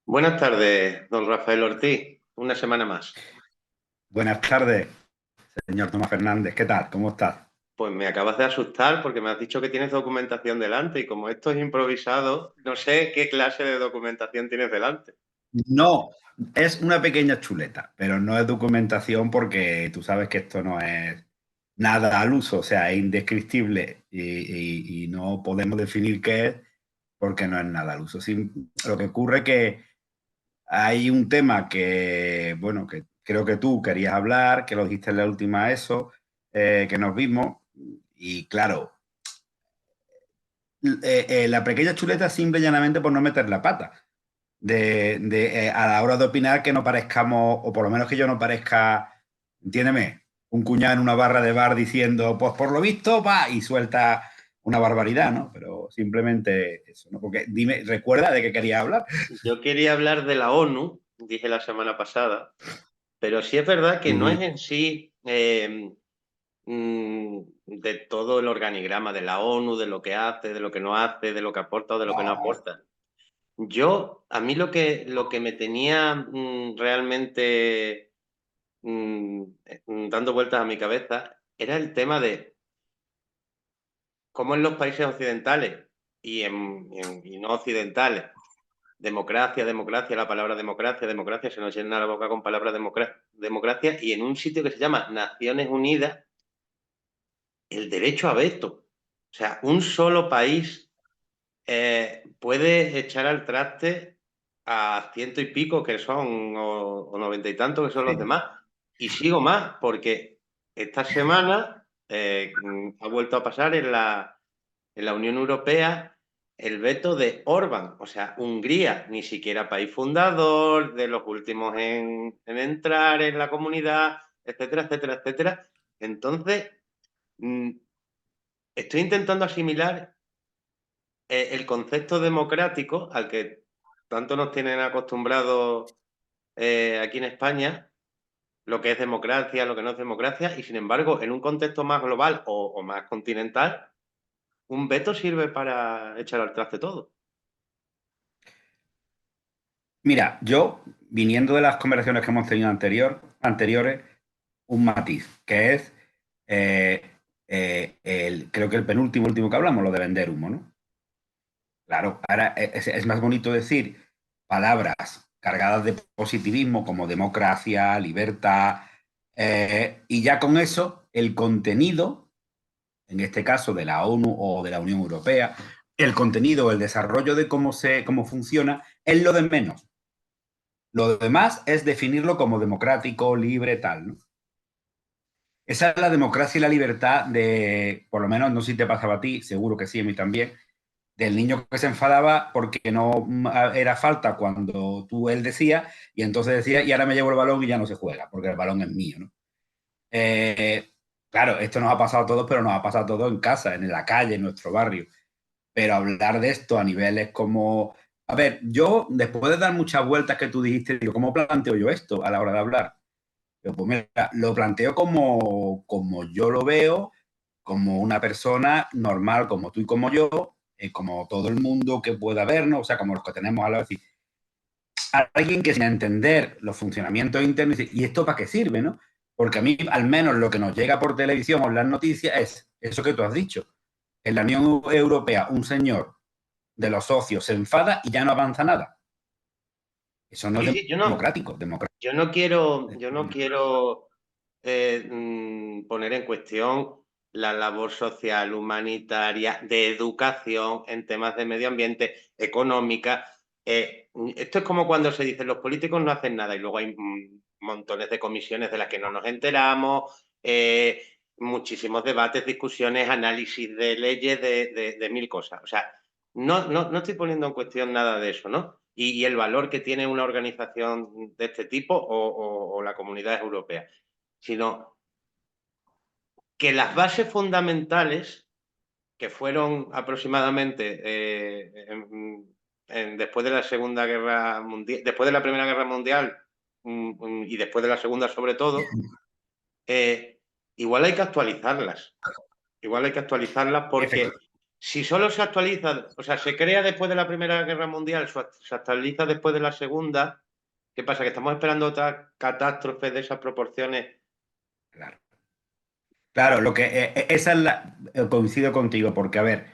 Buenas tardes, don Rafael Ortiz. Una semana más. Buenas tardes, señor Tomás Fernández. ¿Qué tal? ¿Cómo estás? Pues me acabas de asustar porque me has dicho que tienes documentación delante y como esto es improvisado, no sé qué clase de documentación tienes delante. No, es una pequeña chuleta, pero no es documentación porque tú sabes que esto no es nada al uso, o sea, es indescriptible y no podemos definir qué es porque no es nada al uso. Sí, lo que ocurre es que hay un tema que, bueno, que creo que tú querías hablar, que lo dijiste en la última ESO, que nos vimos, y claro, la pequeña chuleta simple y llanamente por no meter la pata. A la hora de opinar que no parezcamos, o por lo menos que yo no parezca, entiéndeme, un cuñado en una barra de bar diciendo, pues por lo visto va y suelta una barbaridad, ¿no? Pero simplemente eso, ¿no? Porque dime, recuerda de qué quería hablar. Yo quería hablar de la ONU, dije la semana pasada, pero sí es verdad que no es Ujú. en sí de todo el organigrama de la ONU, de lo que hace, de lo que no hace, de lo que aporta o de lo que no No, aporta. A mí lo que me tenía realmente dando vueltas a mi cabeza era el tema de cómo en los países occidentales y no occidentales, democracia, la palabra democracia, se nos llena la boca con palabras democracia, y en un sitio que se llama Naciones Unidas, el derecho a veto. O sea, un solo país puede echar al traste a ciento y pico que son, o noventa y tantos que son los sí. demás. Y sigo más, porque esta semana ha vuelto a pasar en la Unión Europea el veto de Orbán, o sea, Hungría, ni siquiera país fundador, de los últimos en entrar en la comunidad, etcétera, etcétera, etcétera. Entonces, mm, estoy intentando asimilar el concepto democrático al que tanto nos tienen acostumbrados aquí en España, lo que es democracia, lo que no es democracia, y sin embargo, en un contexto más global o más continental, un veto sirve para echar al traste todo. Mira, yo, viniendo de las conversaciones que hemos tenido anteriores, un matiz, que es, creo que el penúltimo, último que hablamos, lo de vender humo, ¿no? Claro, ahora es más bonito decir palabras cargadas de positivismo como democracia, libertad, y ya con eso el contenido, en este caso de la ONU o de la Unión Europea, el contenido, el desarrollo de cómo funciona, es lo de menos. Lo demás es definirlo como democrático, libre, tal, ¿no? Esa es la democracia y la libertad de, por lo menos, no sé si te pasaba a ti, seguro que sí, a mí también, del niño que se enfadaba porque no era falta cuando él decía, y entonces decía, y ahora me llevo el balón y ya no se juega, porque el balón es mío, ¿no? Eh, claro, esto nos ha pasado a todos, pero nos ha pasado a todos en casa, en la calle, en nuestro barrio. Pero hablar de esto a niveles como... A ver, yo, después de dar muchas vueltas que tú dijiste, digo, ¿cómo planteo yo esto a la hora de hablar? Pero pues mira, lo planteo como yo lo veo, como una persona normal, como tú y como yo, como todo el mundo que pueda vernos, o sea, como los que tenemos a la vez. Alguien que sin entender los funcionamientos internos dice, ¿y esto para qué sirve, no? Porque a mí, al menos, lo que nos llega por televisión o en las noticias es eso que tú has dicho. En la Unión Europea, un señor de los socios se enfada y ya no avanza nada. Eso no Sí, es sí, democrático. yo no quiero poner en cuestión la labor social, humanitaria, de educación en temas de medio ambiente, económica. Esto es como cuando se dice los políticos no hacen nada y luego hay montones de comisiones de las que no nos enteramos, muchísimos debates, discusiones, análisis de leyes, de mil cosas. O sea, no estoy poniendo en cuestión nada de eso, ¿no? Y el valor que tiene una organización de este tipo o la Comunidad Europea, sino que las bases fundamentales que fueron aproximadamente después de la Segunda Guerra Mundial, después de la Primera Guerra Mundial y después de la Segunda sobre todo, eh, igual hay que actualizarlas. Igual hay que actualizarlas porque si solo se actualiza, o sea, se crea después de la Primera Guerra Mundial, se actualiza después de la Segunda, ¿qué pasa? ¿Que estamos esperando otra catástrofe de esas proporciones? Claro. Claro, lo que esa es la, coincido contigo, porque a ver,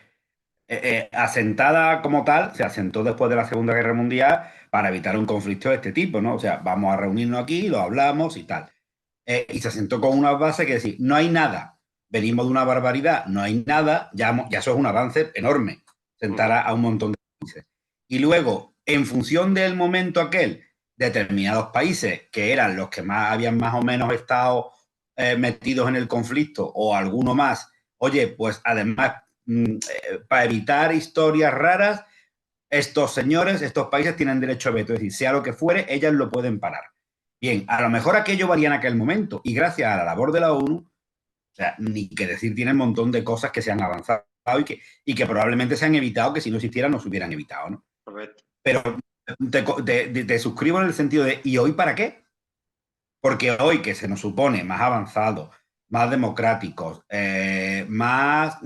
asentada como tal, se asentó después de la Segunda Guerra Mundial para evitar un conflicto de este tipo, ¿no? O sea, vamos a reunirnos aquí, lo hablamos y tal. Y se asentó con una base que decir, no hay nada, venimos de una barbaridad, no hay nada, ya eso es un avance enorme, sentar a un montón de países. Y luego, en función del momento aquel, determinados países que eran los que más habían más o menos estado metidos en el conflicto o alguno más, oye, pues además, para evitar historias raras, estos señores, estos países tienen derecho a veto, es decir, sea lo que fuere, ellas lo pueden parar. Bien, a lo mejor aquello varía en aquel momento y gracias a la labor de la ONU, o sea, ni que decir, tiene un montón de cosas que se han avanzado y que probablemente se han evitado, que si no existieran no se hubieran evitado, ¿no? Correcto. Pero te suscribo en el sentido de, ¿y hoy para qué? Porque hoy que se nos supone más avanzados, más democráticos, más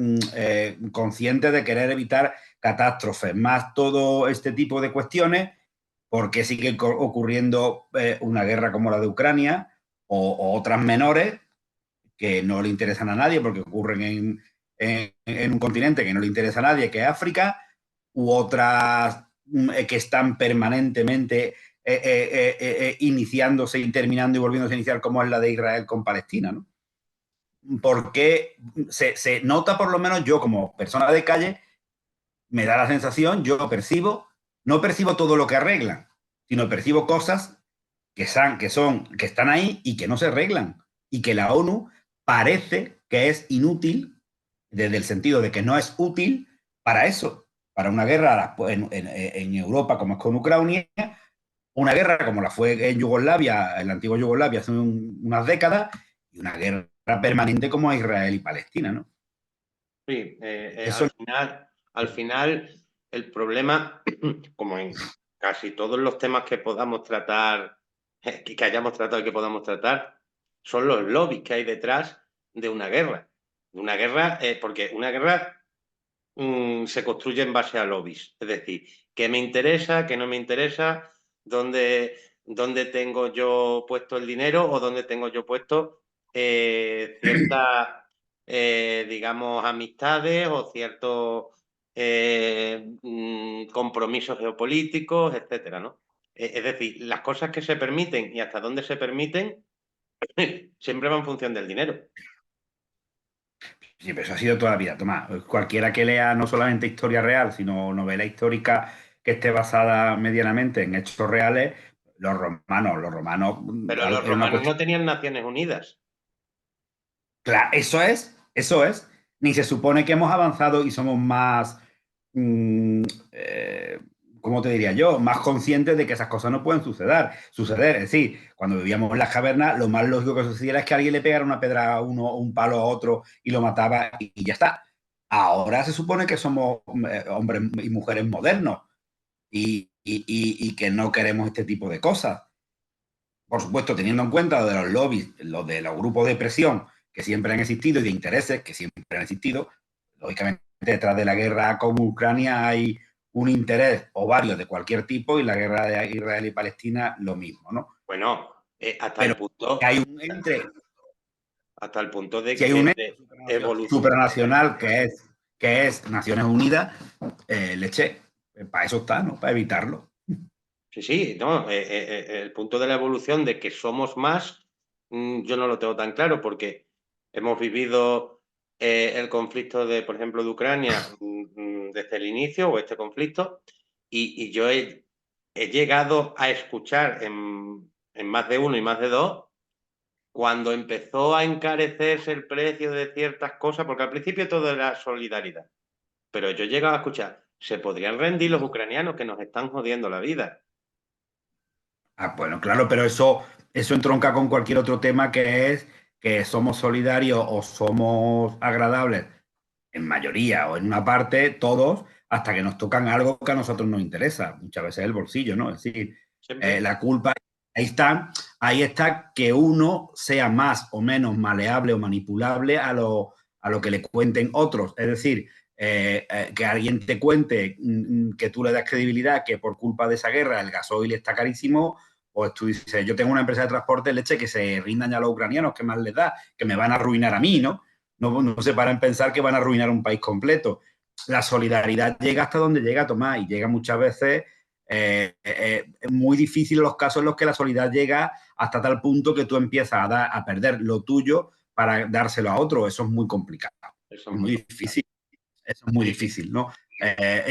conscientes de querer evitar catástrofes, más todo este tipo de cuestiones, ¿por qué sigue ocurriendo una guerra como la de Ucrania o otras menores que no le interesan a nadie porque ocurren en un continente que no le interesa a nadie, que es África, u otras que están permanentemente iniciándose y terminando y volviéndose a iniciar, como es la de Israel con Palestina, ¿no? Porque se nota, por lo menos yo como persona de calle, me da la sensación, yo percibo, no percibo todo lo que arreglan, sino percibo cosas que están ahí y que no se arreglan. Y que la ONU parece que es inútil, desde el sentido de que no es útil para eso, para una guerra en Europa como es con Ucrania, una guerra como la fue en Yugoslavia, en la antigua Yugoslavia hace unas décadas, y una guerra permanente como Israel y Palestina, ¿no? Sí, Eso al final, el problema, como en casi todos los temas que podamos tratar, que hayamos tratado y que podamos tratar, son los lobbies que hay detrás de una guerra. Una guerra, porque una guerra se construye en base a lobbies. Es decir, qué me interesa, qué no me interesa, dónde tengo yo puesto el dinero o dónde tengo yo puesto ciertas, digamos, amistades o ciertos compromisos geopolíticos, etcétera, ¿no? Es decir, las cosas que se permiten y hasta dónde se permiten siempre van en función del dinero. Sí, pero eso ha sido toda la vida, Tomás. Cualquiera que lea no solamente historia real, sino novela histórica que esté basada medianamente en hechos reales, los romanos, Pero los era una romanos cuestión. no tenían naciones unidas. Claro, eso es. Ni se supone que hemos avanzado y somos más, mm, eh, ¿cómo te diría yo? Más conscientes de que esas cosas no pueden suceder. Es decir, cuando vivíamos en las cavernas, lo más lógico que sucediera es que alguien le pegara una pedra a uno o un palo a otro y lo mataba y ya está. Ahora se supone que somos hombres y mujeres modernos y que no queremos este tipo de cosas. Por supuesto, teniendo en cuenta lo de los lobbies, lo de los grupos de presión que siempre han existido y de intereses que siempre han existido, lógicamente detrás de la guerra con Ucrania hay un interés o varios de cualquier tipo y la guerra de Israel y Palestina lo mismo, ¿no? Bueno, Pero si hay un entre, hasta el punto de si hay que un ente de evolución. supranacional que es Naciones Unidas, leche, para eso está, ¿no? Para evitarlo. Sí, sí, no, el punto de la evolución de que somos más, yo no lo tengo tan claro porque hemos vivido el conflicto de, por ejemplo, de Ucrania desde el inicio o este conflicto y yo he llegado a escuchar en más de uno y más de dos cuando empezó a encarecerse el precio de ciertas cosas, porque al principio todo era solidaridad, pero yo he llegado a escuchar, se podrían rendir los ucranianos que nos están jodiendo la vida. Ah, bueno, claro, pero eso entronca con cualquier otro tema que es que somos solidarios o somos agradables en mayoría o en una parte, todos, hasta que nos tocan algo que a nosotros nos interesa, muchas veces el bolsillo, ¿no? Es decir, Siempre. la culpa, ahí está que uno sea más o menos maleable o manipulable a lo que le cuenten otros. Es decir, que alguien te cuente que tú le das credibilidad, que por culpa de esa guerra el gasoil está carísimo, pues tú dices, yo tengo una empresa de transporte de leche que se rindan ya a los ucranianos, ¿qué más les da? Que me van a arruinar a mí, ¿no? No se paran en pensar que van a arruinar un país completo. La solidaridad llega hasta donde llega, Tomás, y llega muchas veces. Es muy difícil los casos en los que la solidaridad llega hasta tal punto que tú empiezas a perder lo tuyo para dárselo a otro. Eso es muy complicado. Eso Es es muy muy complicado. difícil. Eso es muy Sí, difícil, ¿no?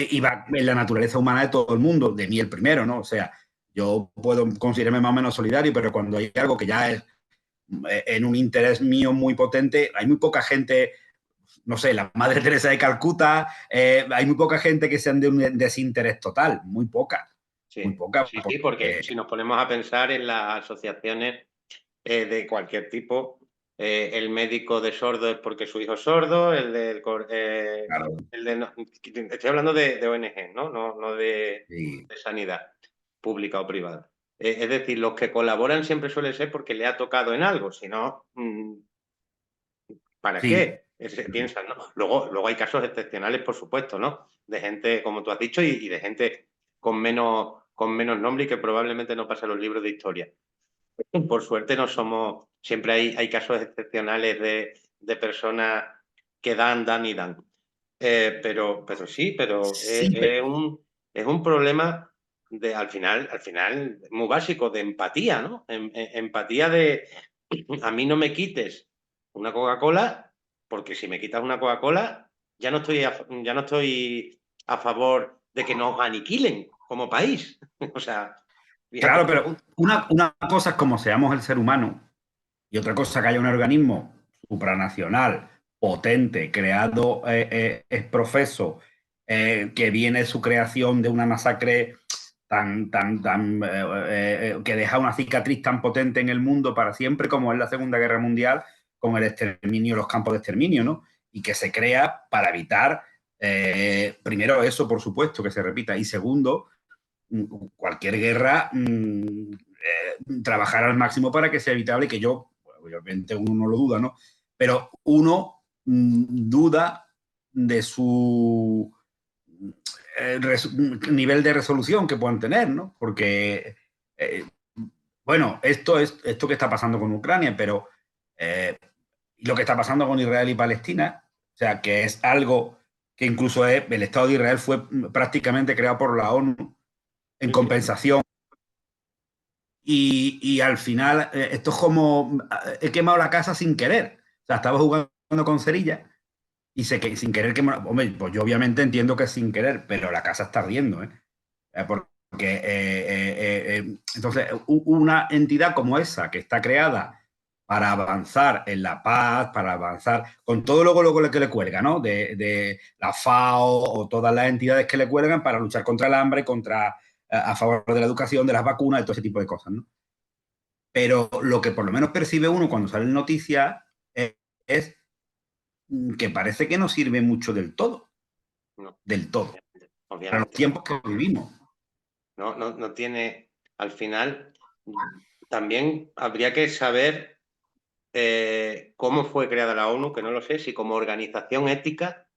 Y va en la naturaleza humana de todo el mundo, de mí el primero, ¿no? O sea, yo puedo considerarme más o menos solidario, pero cuando hay algo que ya es en un interés mío muy potente, hay muy poca gente, no sé, la Madre Teresa de Calcuta, hay muy poca gente que sean de un desinterés total, muy sí, poca, sí, sí, porque porque, si nos ponemos a pensar en las asociaciones de cualquier tipo, el médico de sordo es porque su hijo es sordo, claro, estoy hablando de ONG, ¿no? No sí, de sanidad pública o privada. Es decir, los que colaboran siempre suele ser porque le ha tocado en algo, si no, ¿para sí, qué? Se piensa, ¿no? Luego hay casos excepcionales, por supuesto, ¿no? De gente, como tú has dicho, y de gente con menos nombre y que probablemente no pasa en los libros de historia. Por suerte no somos, siempre hay casos excepcionales de personas que dan y dan. Pero sí, pero sí, es un problema de, al final, muy básico, de empatía, ¿no? Empatía de, a mí no me quites una Coca-Cola, porque si me quitas una Coca-Cola, ya no estoy a favor de que nos aniquilen como país. O sea, fíjate claro, el pero punto. una cosa es como seamos el ser humano y otra cosa que haya un organismo supranacional, potente, creado es profeso, que viene su creación de una masacre que deja una cicatriz tan potente en el mundo para siempre como es la Segunda Guerra Mundial con el exterminio, los campos de exterminio, ¿no? Y que se crea para evitar, primero eso, por supuesto, que se repita, y segundo, cualquier guerra, trabajar al máximo para que sea evitable, que yo, obviamente uno no lo duda, ¿no? Pero uno duda de su nivel de resolución que puedan tener, ¿no? Porque, bueno, esto que está pasando con Ucrania, pero lo que está pasando con Israel y Palestina, o sea, que es algo que incluso el Estado de Israel fue prácticamente creado por la ONU en Sí, sí. compensación. Y al final, esto es como, he quemado la casa sin querer. O sea, estaba jugando con cerillas y sin querer quemar. Hombre, pues yo obviamente entiendo que es sin querer, pero la casa está ardiendo, ¿eh? Porque entonces, una entidad como esa, que está creada para avanzar en la paz, para avanzar con todo luego lo que le cuelga, ¿no? De la FAO o todas las entidades que le cuelgan para luchar contra el hambre, a favor de la educación, de las vacunas, de todo ese tipo de cosas, ¿no? Pero lo que por lo menos percibe uno cuando salen noticias es que parece que no sirve mucho No, del todo, para los obviamente no. tiempos que vivimos. No tiene, al final, también habría que saber cómo fue creada la ONU, que no lo sé, si como organización ética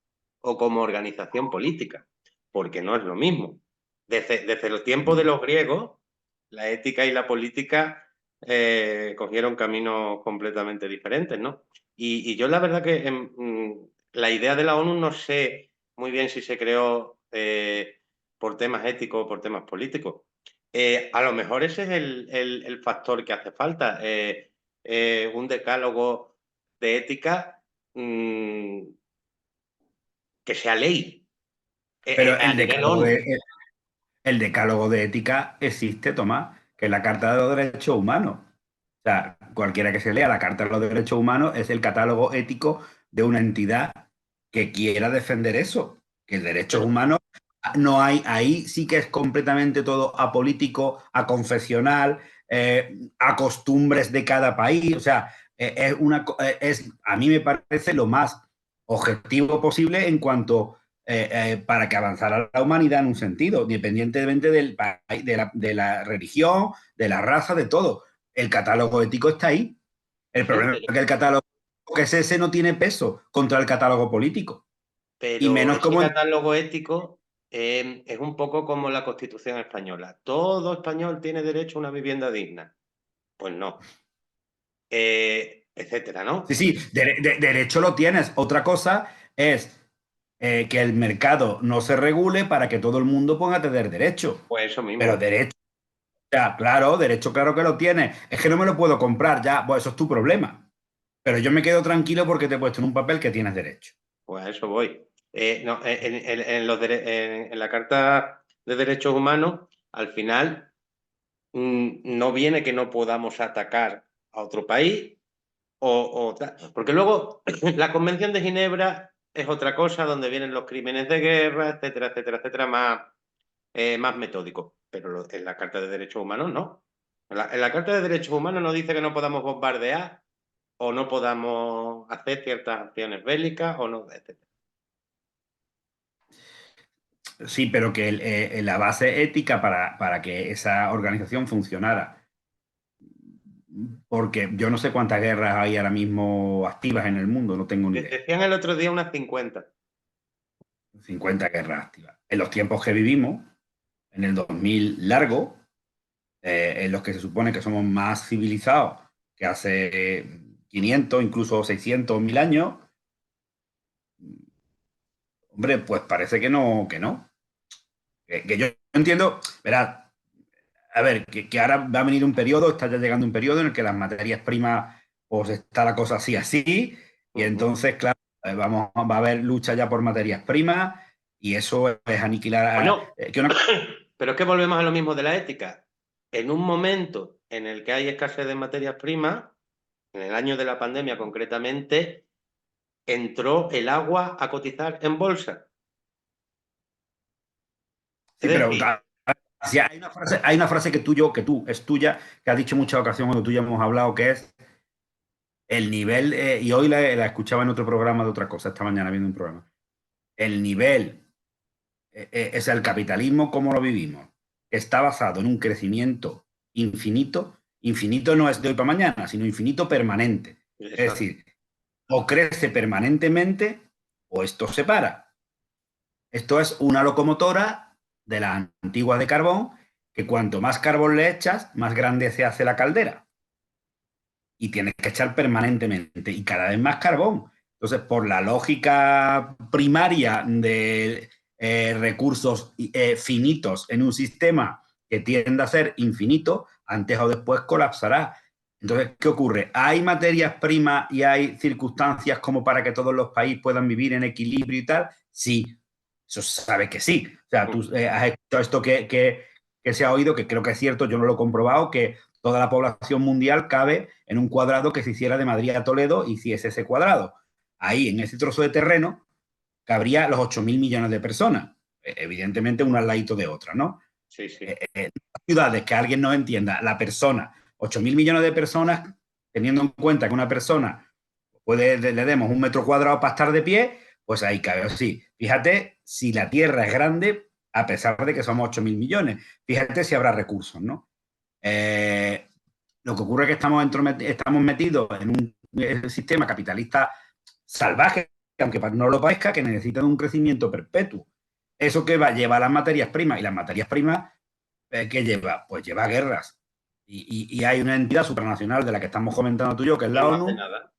o como organización política, porque no es lo mismo. Desde los tiempos de los griegos, la ética y la política cogieron caminos completamente diferentes, ¿no? Y yo la verdad que la idea de la ONU no sé muy bien si se creó por temas éticos o por temas políticos. A lo mejor ese es el factor que hace falta. Un decálogo de ética que sea ley Pero a nivel ONU. el decálogo de ética existe, Tomás, que es la Carta de los Derechos Humanos. O sea, cualquiera que se lea la Carta de los Derechos Humanos es el catálogo ético de una entidad que quiera defender eso, que el derechos Bueno, humanos no hay, ahí sí que es completamente todo apolítico, aconfesional, a costumbres de cada país. O sea, a mí me parece lo más objetivo posible en cuanto para que avanzara la humanidad en un sentido, independientemente del país, de la religión, de la raza, de todo. El catálogo ético está ahí. El sí, problema es que el catálogo que es ese no tiene peso contra el catálogo político. Y Pero menos ese como... catálogo ético es un poco como la Constitución española. Todo español tiene derecho a una vivienda digna. Pues no. Etcétera, Sí, ¿no? sí, derecho lo tienes. Otra cosa es que el mercado no se regule para que todo el mundo pueda tener derecho. Pues eso Pero mismo. derecho, ya, claro, derecho, claro que lo tienes. Es que no me lo puedo comprar, ya, pues eso es tu problema. Pero yo me quedo tranquilo porque te he puesto en un papel que tienes derecho. Pues a eso voy. No, en la Carta de Derechos Humanos, al final, no viene que no podamos atacar a otro país porque luego la Convención de Ginebra es otra cosa donde vienen los crímenes de guerra, etcétera, etcétera, etcétera, más metódico. Pero en la Carta de Derechos Humanos no. En la Carta de Derechos Humanos no dice que no podamos bombardear o no podamos hacer ciertas acciones bélicas o no, etcétera. Sí, pero que la base ética para que esa organización funcionara, porque yo no sé cuántas guerras hay ahora mismo activas en el mundo, no tengo ni idea. Decían el otro día unas 50. 50 guerras activas. En los tiempos que vivimos, en el 2000 largo, en los que se supone que somos más civilizados que hace 500, incluso 600, 1000 años, hombre, pues parece que no, que no. Que yo entiendo, verá, a ver, que ahora va a venir un periodo, está ya llegando un periodo en el que las materias primas, pues está la cosa así, así, y Ujú. entonces, claro, va a haber lucha ya por materias primas, y eso es aniquilar Bueno, que una... pero es que volvemos a lo mismo de la ética. En un momento en el que hay escasez de materias primas, en el año de la pandemia concretamente, entró el agua a cotizar en bolsa. Es Sí, pero decir, si hay una frase que tú, es tuya, que has dicho en muchas ocasiones cuando tú ya hemos hablado, que es el nivel, y hoy la escuchaba en otro programa de otra cosa, esta mañana viendo un programa, el nivel es el capitalismo como lo vivimos, que está basado en un crecimiento infinito. Infinito no es de hoy para mañana, sino infinito permanente. Es exacto. decir, o crece permanentemente o esto se para. Esto es una locomotora de la antigua de carbón, que cuanto más carbón le echas, más grande se hace la caldera. Y tienes que echar permanentemente y cada vez más carbón. Entonces, por la lógica primaria de recursos finitos en un sistema que tiende a ser infinito, antes o después colapsará. Entonces, ¿qué ocurre? ¿Hay materias primas y hay circunstancias como para que todos los países puedan vivir en equilibrio y tal? Sí, eso sabe que sí. O sea, tú has escuchado esto que se ha oído, que creo que es cierto, yo no lo he comprobado, que toda la población mundial cabe en un cuadrado que se hiciera de Madrid a Toledo y hiciese ese cuadrado. Ahí, en ese trozo de terreno, cabría los 8.000 millones de personas. Evidentemente, una al ladito de otra, ¿no? Sí, sí. Ciudades que alguien no entienda, la persona, 8.000 millones de personas, teniendo en cuenta que una persona le demos un metro cuadrado para estar de pie, pues ahí cabe. Sí, fíjate si la Tierra es grande, a pesar de que somos 8.000 millones. Fíjate si habrá recursos, ¿no? Eh, lo que ocurre es que estamos metidos en un sistema capitalista salvaje, que aunque no lo parezca, que necesita de un crecimiento perpetuo. ¿Eso que va? Lleva las materias primas. Y las materias primas, ¿qué lleva? Pues lleva guerras. Y hay una entidad supranacional de la que estamos comentando tú y yo, que es Y la no hace ONU, nada.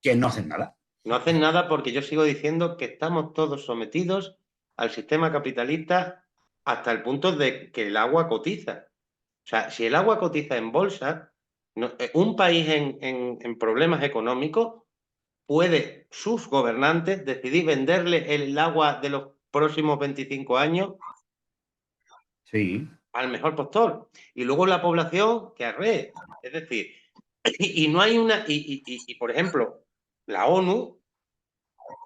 que no hacen nada. No hacen nada porque yo sigo diciendo que estamos todos sometidos al sistema capitalista hasta el punto de que el agua cotiza. O sea, si el agua cotiza en bolsa, un país en problemas económicos puede sus gobernantes decidir venderle el agua de los próximos 25 años Sí, al mejor postor. Y luego la población que arree. Es decir, y no hay una. Por ejemplo, la ONU,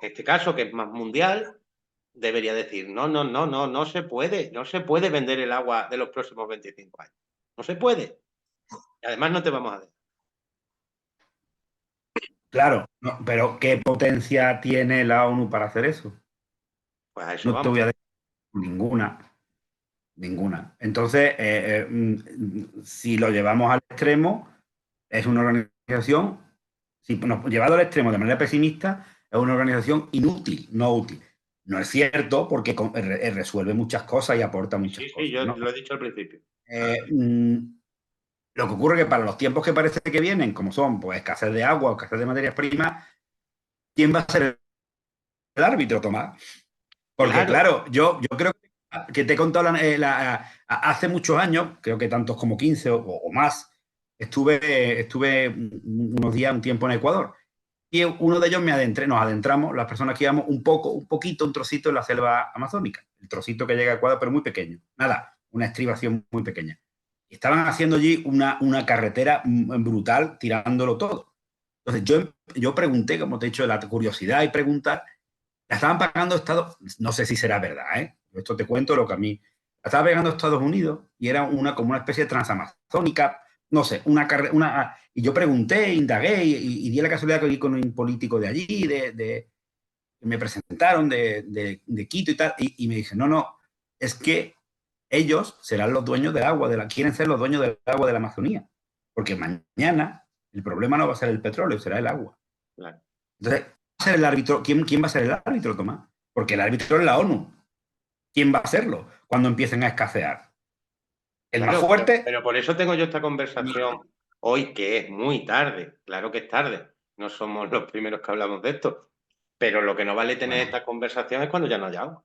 en este caso que es más mundial, debería decir: no, no, no, no, no se puede vender el agua de los próximos 25 años. No se puede. Y además no te vamos a dejar. claro, no, pero ¿qué potencia tiene la ONU para hacer eso? Pues a eso No te vamos. voy a decir ninguna. Ninguna. Entonces, si lo llevamos al extremo, es una organización, si nos llevado al extremo de manera pesimista, es una organización inútil, no útil. No es cierto porque resuelve muchas cosas y aporta muchas Sí, sí, cosas, yo ¿no? lo he dicho al principio. Lo que ocurre es que para los tiempos que parece que vienen, como son pues escasez de agua o escasez de materias primas, ¿quién va a ser el árbitro, Tomás? Porque Claro, claro, yo creo que te he contado hace muchos años, creo que tantos como 15 o más, estuve unos días, un tiempo en Ecuador. Y uno de ellos nos adentramos, las personas que íbamos un poquito, un trocito en la selva amazónica. El trocito que llega a Ecuador, pero muy pequeño. Nada, una estribación muy pequeña. Y estaban haciendo allí una carretera brutal, tirándolo todo. Entonces yo pregunté, como te he dicho, la curiosidad y preguntar, la estaban pagando Estados, no sé si será verdad, ¿eh? Esto te cuento lo que a mí, la estaba pagando Estados Unidos y era como una especie de transamazónica, no sé, y yo pregunté, indagué y di la casualidad que vi con un político de allí, que me presentaron de Quito y tal, y me dije, no, es que ellos serán los dueños del agua, quieren ser los dueños del agua de la Amazonía, porque mañana el problema no va a ser el petróleo, será el agua. claro. Entonces, el árbitro, ¿quién va a ser el árbitro, Tomás? Porque el árbitro es la ONU. ¿Quién va a serlo cuando empiecen a escasear? ¿El más Claro, fuerte? pero por eso tengo yo esta conversación hoy, que es muy tarde. Claro que es tarde. No somos los primeros que hablamos de esto. Pero lo que no vale tener Bueno, esta conversación es cuando ya no haya agua.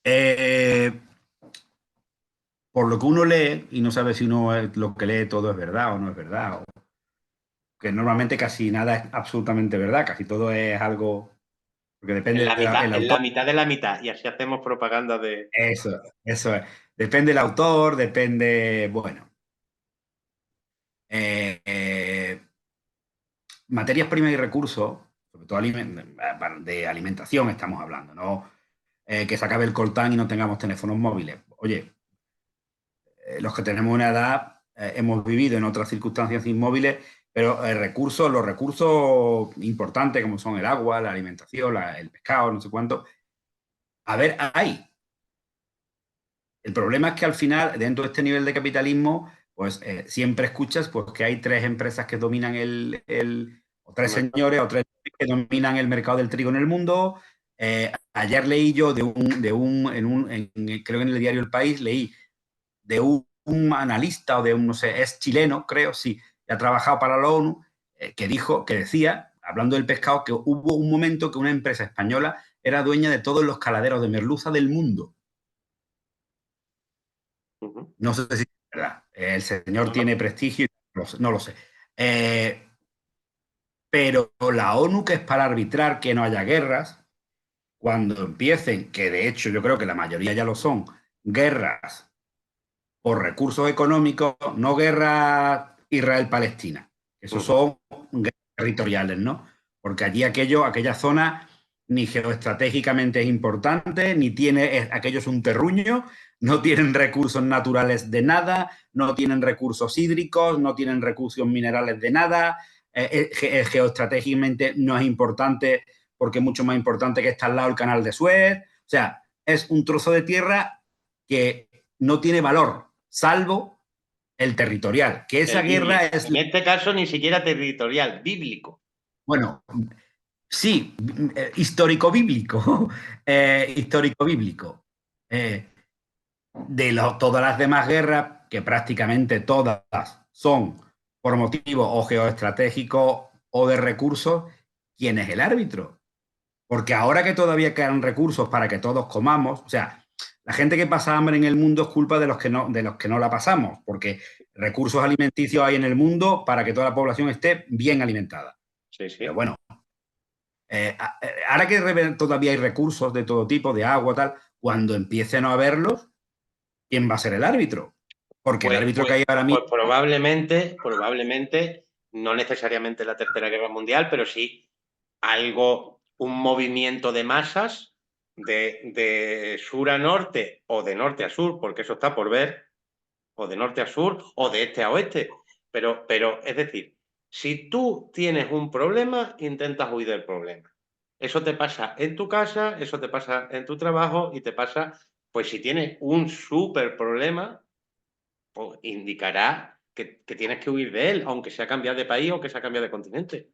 eh, por lo que uno lee, y no sabe si lo que lee todo es verdad o no es verdad, que normalmente casi nada es absolutamente verdad, casi todo es algo, porque depende del En la autor. mitad de la mitad. Y así hacemos propaganda de. Eso es. Depende del autor, depende, bueno. Eh, eh, Materias primas y recursos, sobre todo de alimentación estamos hablando, ¿no? Que se acabe el coltán y no tengamos teléfonos móviles. Oye, los que tenemos una edad hemos vivido en otras circunstancias sin móviles, pero los recursos importantes como son el agua, la alimentación, el pescado, no sé cuánto, a ver, hay. El problema es que al final, dentro de este nivel de capitalismo, pues siempre escuchas pues, que hay tres empresas que dominan o tres señores o tres que dominan el mercado del trigo en el mundo. Ayer leí yo creo que en el diario El País, leí de un analista o de un, no sé, es chileno, creo, sí, que ha trabajado para la ONU, que decía, hablando del pescado, que hubo un momento que una empresa española era dueña de todos los caladeros de merluza del mundo. Ujú. No sé si es verdad. El señor No, no. tiene prestigio, no lo sé. Eh, pero la ONU, que es para arbitrar que no haya guerras, cuando empiecen, que de hecho yo creo que la mayoría ya lo son, guerras por recursos económicos, no guerras Israel-Palestina. Esos Ujú. son guerras territoriales, ¿no? Porque allí aquella zona ni geoestratégicamente es importante, ni tiene, aquello es un terruño, no tienen recursos naturales de nada, no tienen recursos hídricos, no tienen recursos minerales de nada, geoestratégicamente no es importante porque es mucho más importante que está al lado el canal de Suez. O sea, es un trozo de tierra que no tiene valor, salvo el territorial, que esa El guerra bíblico. es, En este caso ni siquiera territorial, bíblico. bueno, sí, histórico-bíblico, histórico-bíblico. Eh, todas las demás guerras, que prácticamente todas son por motivos o geoestratégicos o de recursos, ¿quién es el árbitro? Porque ahora que todavía quedan recursos para que todos comamos, o sea, la gente que pasa hambre en el mundo es culpa de los que no la pasamos, porque recursos alimenticios hay en el mundo para que toda la población esté bien alimentada. Sí, Pero sí. bueno, ahora que todavía hay recursos de todo tipo, de agua, tal, cuando empiecen a haberlos, ¿quién va a ser el árbitro? Porque el Pues, árbitro que pues, hay ahora pues mismo, probablemente, no necesariamente la Tercera Guerra Mundial, pero sí algo, un movimiento de masas de sur a norte o de norte a sur, porque eso está por ver, o de norte a sur o de este a oeste. Pero es decir, si tú tienes un problema, intentas huir del problema. Eso te pasa en tu casa, eso te pasa en tu trabajo y te pasa, pues si tienes un súper problema, pues indicará que tienes que huir de él, aunque sea cambiar de país o que sea cambiar de continente.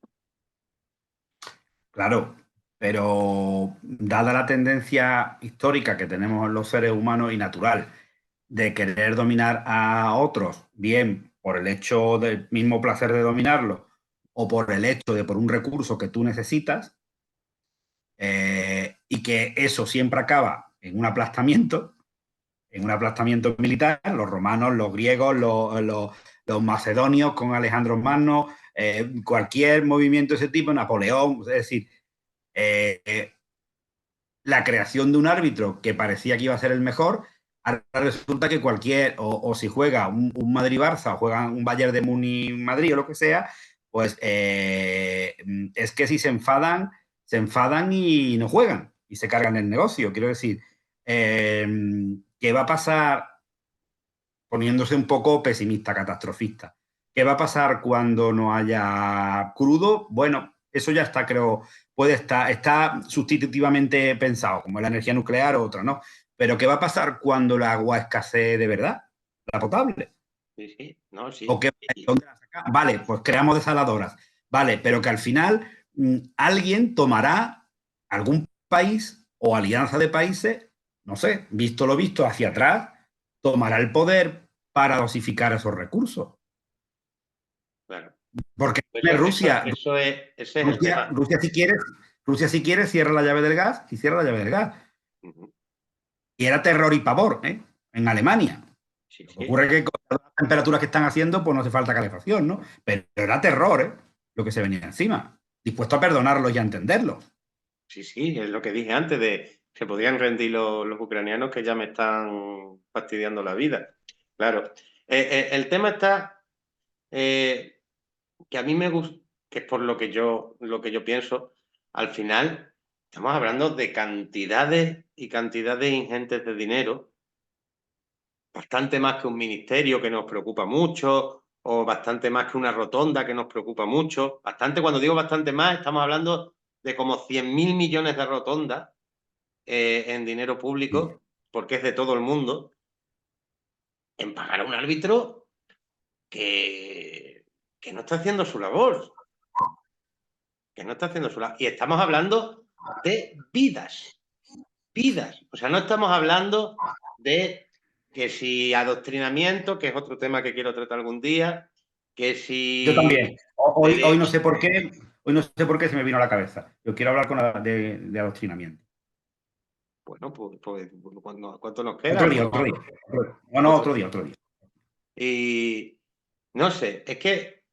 Claro, pero dada la tendencia histórica que tenemos los seres humanos y natural de querer dominar a otros, bien por el hecho del mismo placer de dominarlo o por el hecho de por un recurso que tú necesitas, y que eso siempre acaba en un aplastamiento militar, los romanos, los griegos, los macedonios con Alejandro Magno, cualquier movimiento de ese tipo, Napoleón, es decir, la creación de un árbitro que parecía que iba a ser el mejor, ahora resulta que cualquier, o si juega un Madrid-Barça o juega un Bayern de Múnich-Madrid o lo que sea, pues es que si se enfadan y no juegan y se cargan el negocio. Quiero decir, ¿qué va a pasar, poniéndose un poco pesimista, catastrofista? ¿Qué va a pasar cuando no haya crudo? Bueno, eso ya está, creo, está sustitutivamente pensado, como la energía nuclear o otra, ¿no? Pero ¿qué va a pasar cuando el agua escasee de verdad? La potable. Sí, sí, no, ¿O sí. qué, dónde la sacamos? Vale, pues creamos desaladoras. Vale, pero que al final alguien tomará algún país o alianza de países, no sé, visto lo visto hacia atrás, tomará el poder para dosificar esos recursos. Claro. Porque Ese es el tema. Rusia si quiere cierra la llave del gas y cierra la llave del gas. Ujú. Y era terror y pavor, ¿eh? En Alemania. Sí, Lo que sí. ocurre es que con las temperaturas que están haciendo, pues no hace falta calefacción, ¿no? Pero era terror, ¿eh? Lo que se venía encima. Dispuesto a perdonarlo y a entenderlo. Sí, sí, es lo que dije antes de se podrían rendir los ucranianos que ya me están fastidiando la vida. Claro. El tema está que a mí me gusta, que es por lo que yo pienso, al final estamos hablando de cantidades y cantidades ingentes de dinero, bastante más que un ministerio que nos preocupa mucho, o bastante más que una rotonda que nos preocupa mucho. Bastante, cuando digo bastante más, estamos hablando de como 100.000 millones de rotondas en dinero Sí. público, porque es de todo el mundo, en pagar a un árbitro que no está haciendo su labor. Que no está haciendo su labor. Y estamos hablando de vidas. Vidas. O sea, no estamos hablando de que si adoctrinamiento, que es otro tema que quiero tratar algún día, que Yo si también. Hoy no derechos. sé por qué, hoy no sé por qué se me vino a la cabeza. Yo quiero hablar de adoctrinamiento. Bueno, pues ¿cuánto nos queda? Otro día, otro día. No, no, Otro otro día. día, otro día. Y no sé, es que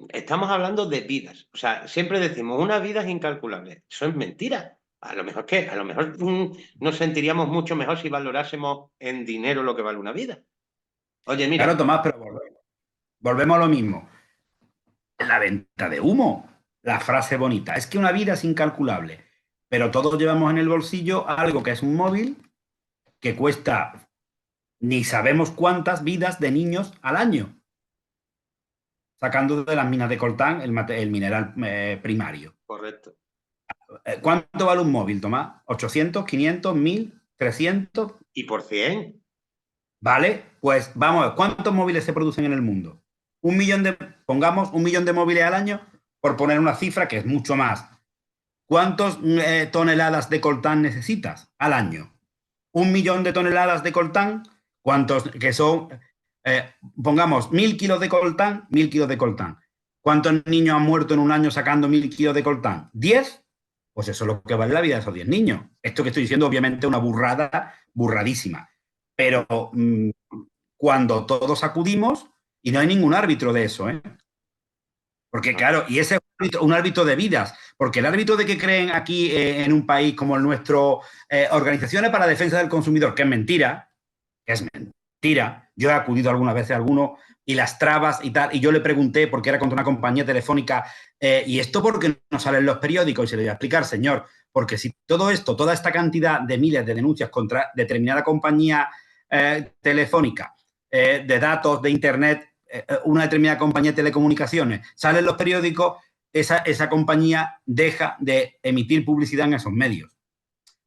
estamos hablando de vidas. O sea, siempre decimos, una vida es incalculable. Eso es mentira. A lo mejor nos sentiríamos mucho mejor si valorásemos en dinero lo que vale una vida. Oye, Claro, mira, Tomás, pero volvemos a lo mismo. La venta de humo. La frase bonita. Es que una vida es incalculable. Pero todos llevamos en el bolsillo algo que es un móvil que cuesta ni sabemos cuántas vidas de niños al año, sacando de las minas de coltán el mineral primario. correcto. ¿Cuánto vale un móvil, Tomás? ¿800, 500, 1000, 300? ¿Y por 100? ¿Vale? Pues vamos a ver, ¿cuántos móviles se producen en el mundo? Pongamos 1 millón de móviles al año, por poner una cifra que es mucho más. ¿Cuántas toneladas de coltán necesitas al año? 1 millón de toneladas de coltán, ¿cuántos que son? Pongamos 1.000 kilos de coltán, 1.000 kilos de coltán. ¿Cuántos niños han muerto en un año sacando 1.000 kilos de coltán? ¿10? Pues eso es lo que vale la vida de esos 10 niños. Esto que estoy diciendo, obviamente, una burrada, burradísima. Pero cuando todos acudimos, y no hay ningún árbitro de eso, ¿eh? Porque No. claro, y ese es un árbitro de vidas, porque el árbitro de que creen aquí en un país como el nuestro, organizaciones para la defensa del consumidor, que es mentira. Yo he acudido algunas veces a alguno y las trabas y tal, y yo le pregunté, porque era contra una compañía telefónica, ¿y esto por qué no sale en los periódicos? Y se le iba a explicar, señor, porque si todo esto, toda esta cantidad de miles de denuncias contra determinada compañía telefónica, de datos, de internet, una determinada compañía de telecomunicaciones, sale en los periódicos, esa compañía deja de emitir publicidad en esos medios.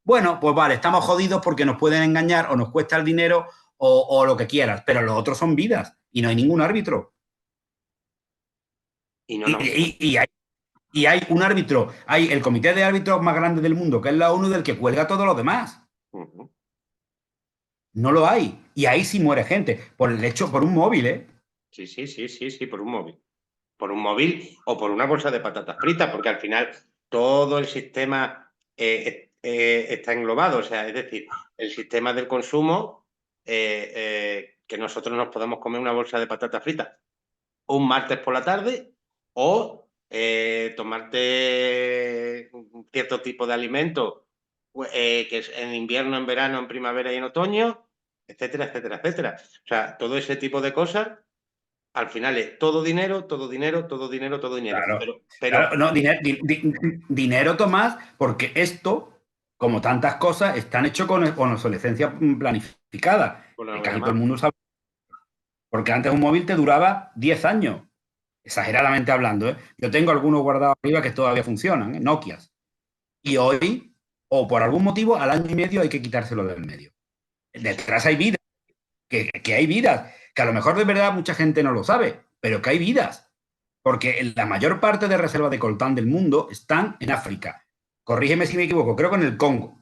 Bueno, pues vale, estamos jodidos porque nos pueden engañar o nos cuesta el dinero o lo que quieras, pero los otros son vidas y no hay ningún árbitro. Y no, Y, no. y hay un árbitro, hay el comité de árbitros más grande del mundo, que es la ONU, del que cuelga a todos los demás. Ujú. No lo hay. Y ahí sí muere gente. Por el hecho, por un móvil, ¿eh? Sí, sí, sí, sí, sí, por un móvil. Por un móvil o por una bolsa de patatas fritas, porque al final todo el sistema está englobado. O sea, es decir, el sistema del consumo, que nosotros nos podemos comer una bolsa de patatas fritas un martes por la tarde o tomarte un cierto tipo de alimento que es en invierno, en verano, en primavera y en otoño, etcétera, etcétera, etcétera. O sea, todo ese tipo de cosas, al final es todo dinero, todo dinero, todo dinero, todo dinero. Claro. Pero Claro, no, dinero, Tomás, porque esto, como tantas cosas, están hechos con obsolescencia planificada. bueno, lo Casi todo el demás, mundo sabe. Porque antes un móvil te duraba 10 años, exageradamente hablando, ¿eh? Yo tengo algunos guardados arriba que todavía funcionan, ¿eh? Nokias. Y hoy, o por algún motivo, al año y medio hay que quitárselo del medio. Detrás hay vidas, que hay vidas, que a lo mejor de verdad mucha gente no lo sabe, pero que hay vidas. Porque la mayor parte de reservas de coltán del mundo están en África. Corrígeme si me equivoco, creo que en el Congo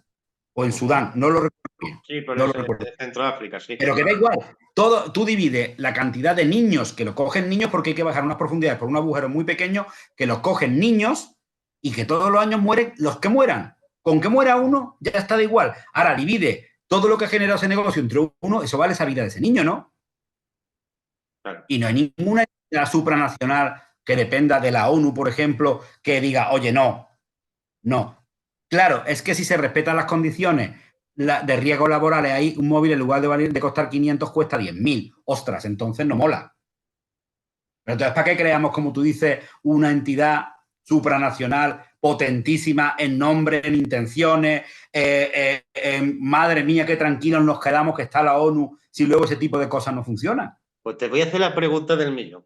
o en Sudán, no lo recuerdo bien. sí, por No lo eso recuerdo. es Centroáfrica, sí. Pero que da igual. Todo, tú divides la cantidad de niños que lo cogen niños, porque hay que bajar unas profundidades por un agujero muy pequeño, que los cogen niños y que todos los años mueren los que mueran. Con que muera uno, ya está da igual. Ahora divide todo lo que ha generado ese negocio entre uno, eso vale esa vida de ese niño, ¿no? Claro. Y no hay ninguna entidad supranacional que dependa de la ONU, por ejemplo, que diga, oye, no, no. Claro, es que si se respetan las condiciones de riesgos laborales, hay un móvil en lugar de costar 500 cuesta 10.000. Ostras, entonces no mola. Pero entonces, ¿para qué creamos, como tú dices, una entidad supranacional potentísima en nombre, en intenciones? Madre mía, qué tranquilos nos quedamos que está la ONU si luego ese tipo de cosas no funcionan. Pues te voy a hacer la pregunta del millón.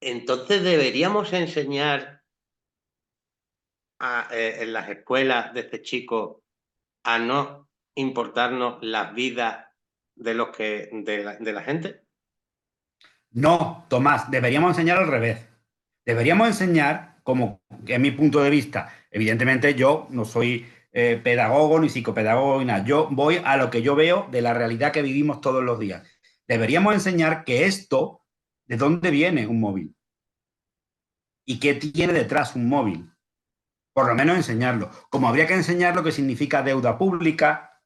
Entonces, ¿deberíamos enseñar en las escuelas de este chico a no importarnos las vidas de la gente? No, Tomás, deberíamos enseñar al revés. Deberíamos enseñar, como es mi punto de vista, evidentemente yo no soy pedagogo ni psicopedagogo ni nada, yo voy a lo que yo veo de la realidad que vivimos todos los días. Deberíamos enseñar que esto, ¿de dónde viene un móvil? ¿Y qué tiene detrás un móvil? Por lo menos enseñarlo. Como habría que enseñar lo que significa deuda pública,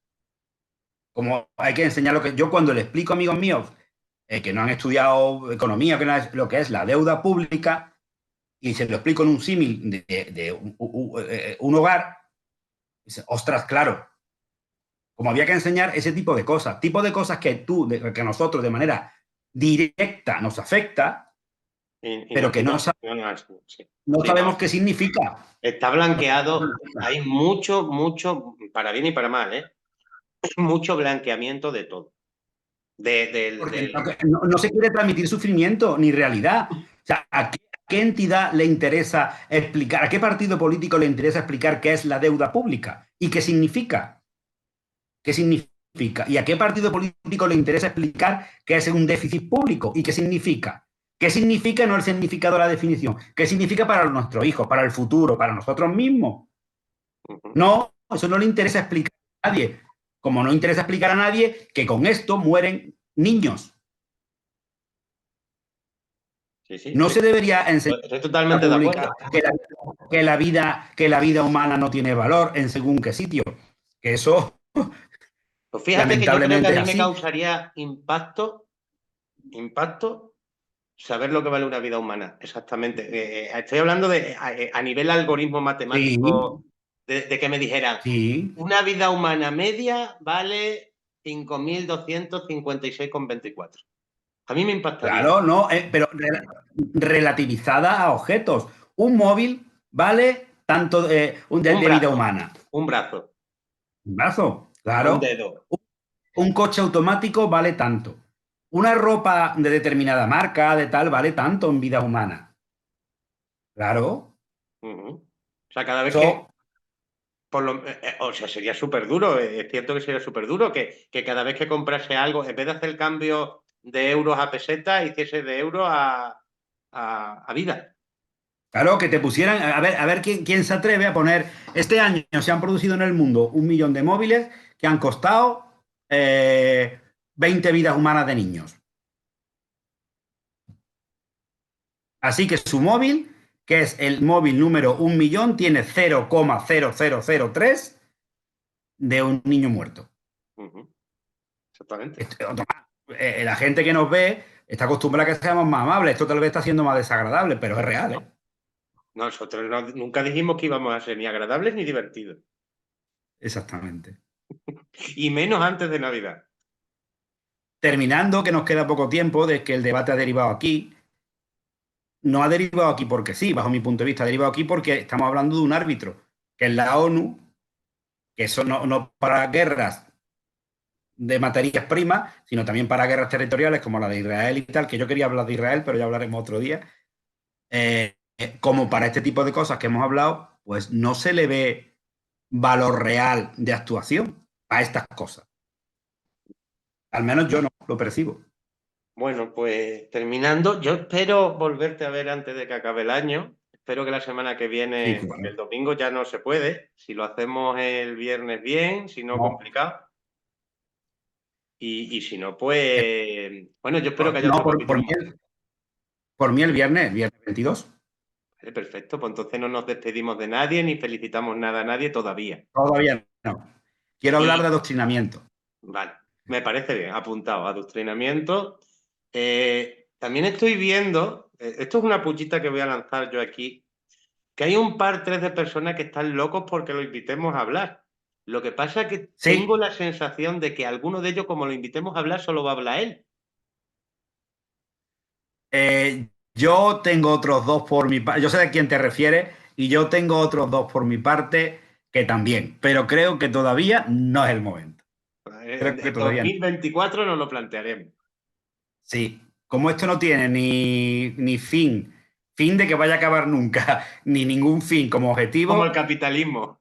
como hay que enseñar lo que yo cuando le explico a amigos míos que no han estudiado economía, que no es lo que es la deuda pública, y se lo explico en un símil de un hogar, dice, ostras, claro, como había que enseñar ese tipo de cosas que que a nosotros de manera directa nos afecta, Y pero que sí. no Sí, no. sabemos qué significa. Está blanqueado. Hay mucho, mucho, para bien y para mal, ¿eh? Mucho blanqueamiento de todo. Porque no se quiere transmitir sufrimiento ni realidad. O sea, ¿a qué entidad le interesa explicar, a qué partido político le interesa explicar qué es la deuda pública y qué significa? ¿Qué significa? ¿Y a qué partido político le interesa explicar qué es un déficit público y qué significa? ¿Qué significa no el significado de la definición? ¿Qué significa para nuestros hijos, para el futuro, para nosotros mismos? No, eso no le interesa explicar a nadie. Como no interesa explicar a nadie que con esto mueren niños. Sí, sí, No se debería enseñar estoy en la totalmente de pública acuerdo. que la vida humana no tiene valor en según qué sitio. Que eso, Pues fíjate que yo creo que a lamentablemente, es mí me así. causaría impacto saber lo que vale una vida humana. Exactamente. Estoy hablando a nivel algoritmo Sí, matemático, de que me dijeran, sí. una vida humana media vale 5.256,24. A mí me impactaría. Claro, no, pero relativizada a objetos. Un móvil vale tanto Un de vida brazo, humana. un brazo, Un brazo, un claro. dedo. Un coche automático vale tanto. Una ropa de determinada marca, de tal, vale tanto en vida humana. Claro. Uh -huh. O sea, cada vez que Eso, O sea, sería súper duro, es cierto que sería súper duro que cada vez que comprase algo, en vez de hacer el cambio de euros a pesetas, hiciese de euros a vida. Claro, que te pusieran, a ver quién se atreve a poner, este año se han producido en el mundo 1 millón de móviles que han costado 20 vidas humanas de niños. Así que su móvil, que es el móvil número 1 millón, tiene 0,0003 de un niño muerto. Ujú, exactamente. La gente que nos ve está acostumbrada a que seamos más amables. Esto tal vez está siendo más desagradable, pero es real, ¿eh? Nosotros nunca dijimos que íbamos a ser ni agradables ni divertidos. Exactamente. Y menos antes de Navidad. Terminando, que nos queda poco tiempo, de que el debate ha derivado aquí. No ha derivado aquí porque sí, bajo mi punto de vista, ha derivado aquí porque estamos hablando de un árbitro, que es la ONU, que eso no para guerras de materias primas, sino también para guerras territoriales como la de Israel y tal, que yo quería hablar de Israel, pero ya hablaremos otro día. Como para este tipo de cosas que hemos hablado, pues no se le ve valor real de actuación a estas cosas. Al menos yo no lo percibo. Bueno, pues terminando, yo espero volverte a ver antes de que acabe el año. Espero que la semana que Sí, viene, porque claro. el domingo ya no se puede. Si lo hacemos el viernes bien, si no No, complicado. Y si no, pues bueno, yo espero que haya no otro capítulo más. por mí el viernes 22. Vale, perfecto, pues entonces no nos despedimos de nadie ni felicitamos nada a nadie todavía. Todavía no. Quiero hablar de Y adoctrinamiento. vale, me parece bien, apuntado, adoctrinamiento. También estoy viendo, esto es una pullita que voy a lanzar yo aquí, que hay un par, tres de personas que están locos porque lo invitemos a hablar. Lo que pasa es que tengo Sí, la sensación de que alguno de ellos, como lo invitemos a hablar, solo va a hablar él. yo tengo otros dos por mi parte. Yo sé de quién te refieres y yo tengo otros dos por mi parte que también, pero creo que todavía no es el momento. Creo que En todavía no. 2024 nos lo plantearemos. Sí, como esto no tiene ni fin de que vaya a acabar nunca, ni ningún fin como Como el objetivo, capitalismo.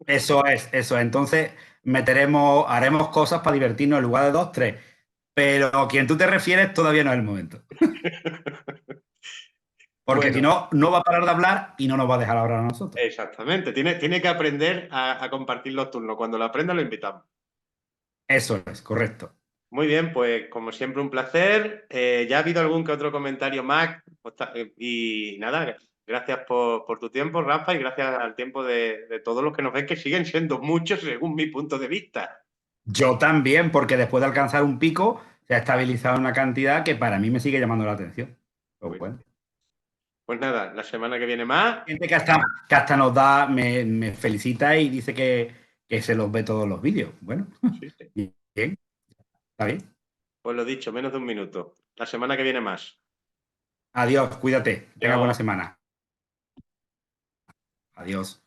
eso es, eso es. Entonces haremos cosas para divertirnos en lugar de dos, tres. Pero a quien tú te refieres todavía no es el momento. Porque si Bueno, no, no va a parar de hablar y no nos va a dejar hablar a nosotros. exactamente. Tiene que aprender a compartir los turnos. Cuando lo aprenda, lo invitamos. Eso es, correcto. Muy bien, pues como siempre, un placer. Ya ha habido algún que otro comentario más. Y nada, gracias por tu tiempo, Rafa, y gracias al tiempo de todos los que nos ven, que siguen siendo muchos según mi punto de vista. Yo también, porque después de alcanzar un pico, se ha estabilizado una cantidad que para mí me sigue llamando la atención. Pero Muy bien. bueno. Pues nada, la semana que viene más. Gente que hasta nos da, me felicita y dice que se los ve todos los vídeos. Bueno, Sí, sí. bien, está bien. Pues lo dicho, menos de un minuto. La semana que viene más. Adiós, cuídate, tenga buena Adiós. semana. Adiós.